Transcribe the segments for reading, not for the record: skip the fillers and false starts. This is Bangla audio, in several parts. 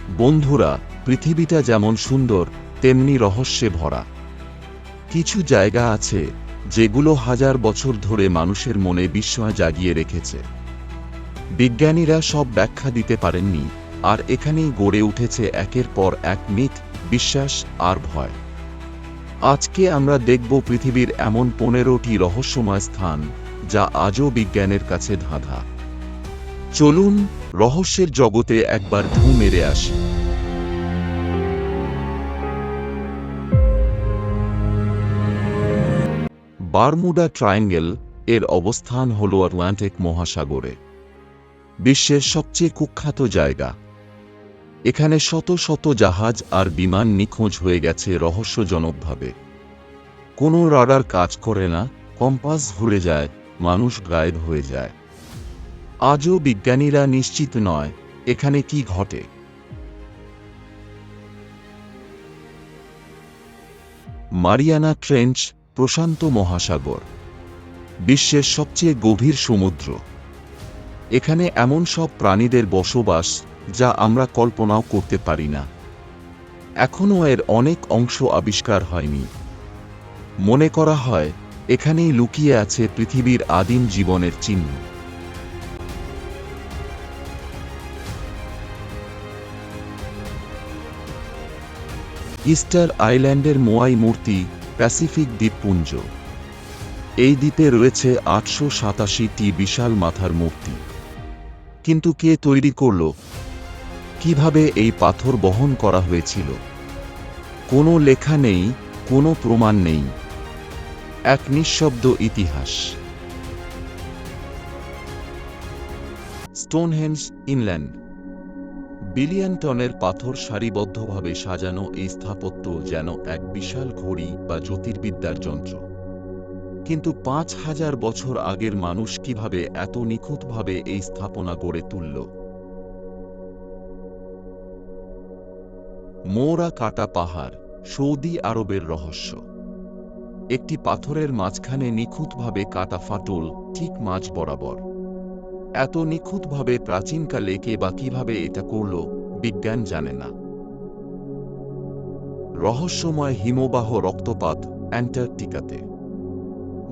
বন্ধুরা, পৃথিবীটা যেমন সুন্দর তেমনি রহস্যে ভরা। কিছু জায়গা আছে যেগুলো হাজার বছর ধরে মানুষের মনে বিস্ময় জাগিয়ে রেখেছে। বিজ্ঞানীরা সব ব্যাখ্যা দিতে পারেননি, আর এখানেই গড়ে উঠেছে একের পর এক মিথ, বিশ্বাস আর ভয়। আজকে আমরা দেখব পৃথিবীর এমন 15টি রহস্যময় স্থান যা আজও বিজ্ঞানের কাছে ধাঁধা। চলুন রহস্যের জগতে একবার ঢুঁ মেরে আসি। বারমুডা ট্রায়াঙ্গেল এর অবস্থান হল আটলান্টিক মহাসাগরে। বিশ্বের সবচেয়ে কুখ্যাত জায়গা। এখানে শত শত জাহাজ আর বিমান নিখোঁজ হয়ে গেছে রহস্যজনকভাবে। কোনো রাডার কাজ করে না, কম্পাস ভুলে যায়, মানুষ গায়েব হয়ে যায়। আজও বিজ্ঞানীরা নিশ্চিত নয় এখানে কি ঘটে। মারিয়ানা ট্রেঞ্চ, প্রশান্ত মহাসাগর, বিশ্বের সবচেয়ে গভীর সমুদ্র। এখানে এমন সব প্রাণীদের বসবাস যা আমরা কল্পনাও করতে পারি না। এখনও এর অনেক অংশ আবিষ্কার হয়নি। মনে করা হয় এখানেই লুকিয়ে আছে পৃথিবীর আদিম জীবনের চিহ্ন। ইস্টার আইল্যান্ডের মোয়াই মূর্তি, প্যাসিফিক দ্বীপপুঞ্জ। এই দ্বীপে রয়েছে 887টি বিশাল মাথার মূর্তি। কিন্তু কে তৈরি করল? কিভাবে এই পাথর বহন করা হয়েছিল? কোনো লেখা নেই, কোনো প্রমাণ নেই। এক নিঃশব্দ ইতিহাস। Stonehenge, England. বিলিয়ন টনের পাথর সারিবদ্ধভাবে সাজানো এই স্থাপত্য যেন এক বিশাল ঘড়ি বা জ্যোতির্বিদ্যার যন্ত্র। কিন্তু 5000 বছর আগের মানুষ কিভাবে এত নিখুঁতভাবে এই স্থাপনা গড়ে তুলল? মোরা কাটা পাহাড়, সৌদি আরবের রহস্য। একটি পাথরের মাঝখানে নিখুঁতভাবে কাটা ফাটল, ঠিক মাঝ বরাবর। এত নিখুঁতভাবে প্রাচীনকালে কে বা কিভাবে এটা করল, বিজ্ঞান জানে না। রহস্যময় হিমবাহ রক্তপাত, অ্যান্টার্কটিকাতে।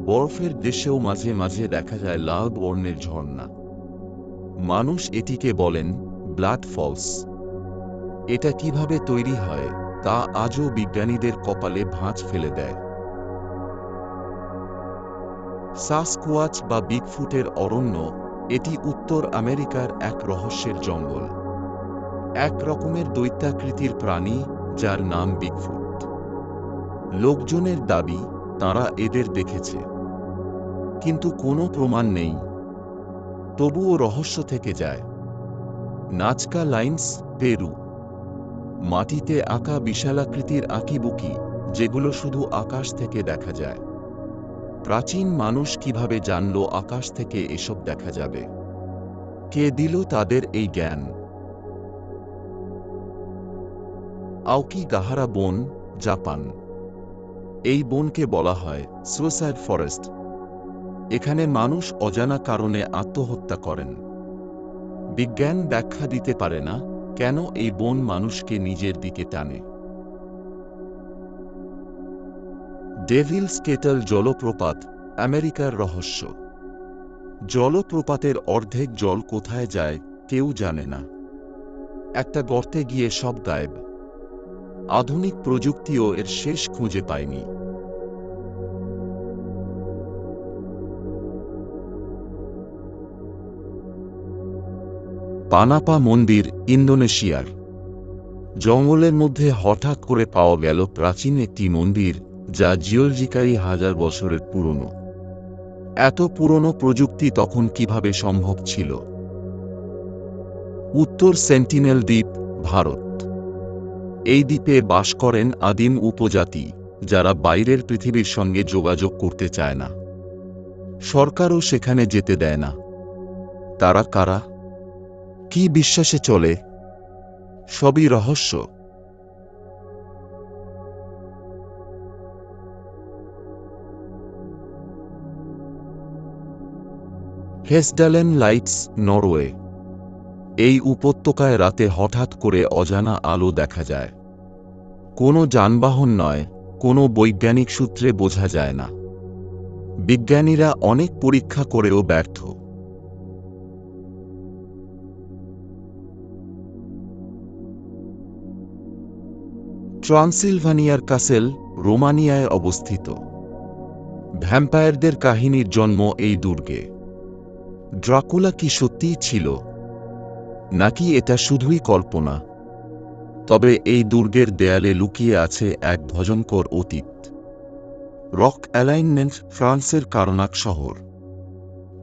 বরফের দেশেও মাঝে মাঝে দেখা যায় লাল বর্ণের ঝর্ণা। মানুষ এটিকে বলেন ব্লাড ফলস। এটা কিভাবে তৈরি হয় তা আজও বিজ্ঞানীদের কপালে ভাঁজ ফেলে দেয়। সাসকুয়াচ বা বিগফুটের অরণ্য, এটি উত্তর আমেরিকার এক রহস্যের জঙ্গল। এক রকমের দৈত্যাকৃতির প্রাণী যার নাম বিগফুট। লোকজনের দাবি তারা এদের দেখেছে, কিন্তু কোনো প্রমাণ নেই। তবুও রহস্য থেকে যায়। Nazca lines, Peru. মাটিতে আঁকা বিশালাকৃতির আঁকিবুকি, যেগুলো শুধু আকাশ থেকে দেখা যায়। প্রাচীন মানুষ কিভাবে জানল আকাশ থেকে এসব দেখা যাবে? কে দিল তাদের এই জ্ঞান? আওকিগাহারা বন, জাপান। এই বনকে বলা হয় সুইসাইড ফরেস্ট। এখানে মানুষ অজানা কারণে আত্মহত্যা করেন। বিজ্ঞান ব্যাখ্যা দিতে পারে না কেন এই বন মানুষকে নিজের দিকে টানে। ডেভিলস কেটল জলপ্রপাত, আমেরিকার রহস্য। জলপ্রপাতের অর্ধেক জল কোথায় যায় কেউ জানে না। একটা গর্তে গিয়ে সব গায়েব। আধুনিক প্রযুক্তিও এর শেষ খুঁজে পায়নি। পানাপা মন্দির, ইন্দোনেশিয়ার। জঙ্গলের মধ্যে হঠাৎ করে পাওয়া গেল প্রাচীন একটি মন্দির যা জিওলজিক্যালি 1000 বছরের পুরনো। এত পুরনো প্রযুক্তি তখন কিভাবে সম্ভব ছিল? উত্তর সেন্টিনেল দ্বীপ, ভারত। এই দ্বীপে বাস করেন আদিম উপজাতি যারা বাইরের পৃথিবীর সঙ্গে যোগাযোগ করতে চায় না। সরকারও সেখানে যেতে দেয় না। তারা কারা? কি বিশ্বাসে চলে? সবই রহস্য। হেসডালেন লাইটস, নরওয়ে। এই উপত্যকায় রাতে হঠাৎ করে অজানা আলো দেখা যায়। কোনো যানবাহন নয়, কোনো বৈজ্ঞানিক সূত্রে বোঝা যায় না। বিজ্ঞানীরা অনেক পরীক্ষা করেও ব্যর্থ। ট্রান্সিলভানিয়ার কাসেল, রোমানিয়ায় অবস্থিত। ভ্যাম্পায়ারদের কাহিনীর জন্ম এই দুর্গে। ড্রাকুলা কি সত্যিই ছিল, নাকি এটা শুধুই কল্পনা? তবে এই দুর্গের দেয়ালে লুকিয়ে আছে এক ভয়ঙ্কর অতীত। রক অ্যালাইনমেন্ট, ফ্রান্সের কারনাক শহর।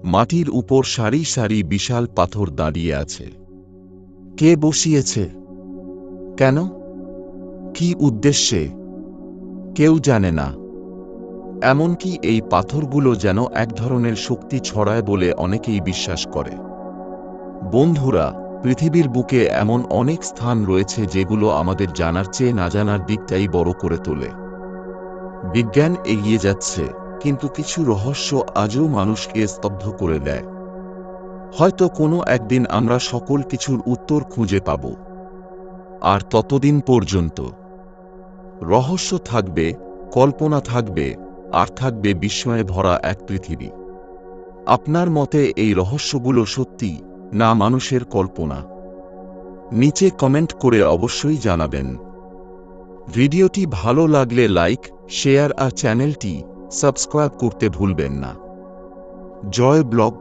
মাটির উপর সারি সারি বিশাল পাথর দাঁড়িয়ে আছে। কে বসিয়েছে? কেন? কি উদ্দেশ্যে? কেউ জানে না। এমনকি এই পাথরগুলো যেন এক ধরনের শক্তি ছড়ায় বলে অনেকেই বিশ্বাস করে। বন্ধুরা, পৃথিবীর বুকে এমন অনেক স্থান রয়েছে যেগুলো আমাদের জানার চেয়ে না জানার দিকটাই বড় করে তোলে। বিজ্ঞান এগিয়ে যাচ্ছে, কিন্তু কিছু রহস্য আজও মানুষকে স্তব্ধ করে দেয়। হয়তো কোনো একদিন আমরা সকল কিছুর উত্তর খুঁজে পাব। আর ততদিন পর্যন্ত রহস্য থাকবে, কল্পনা থাকবে, আর থাকবে বিস্ময়ে ভরা এক পৃথিবী। আপনার মতে এই রহস্যগুলো সত্যি, না মানুষের কল্পনা? নিচে কমেন্ট করে অবশ্যই জানাবেন। ভিডিওটি ভালো লাগলে লাইক, শেয়ার আর চ্যানেলটি সাবস্ক্রাইব করতে ভুলবেন না। জয় ব্লগ।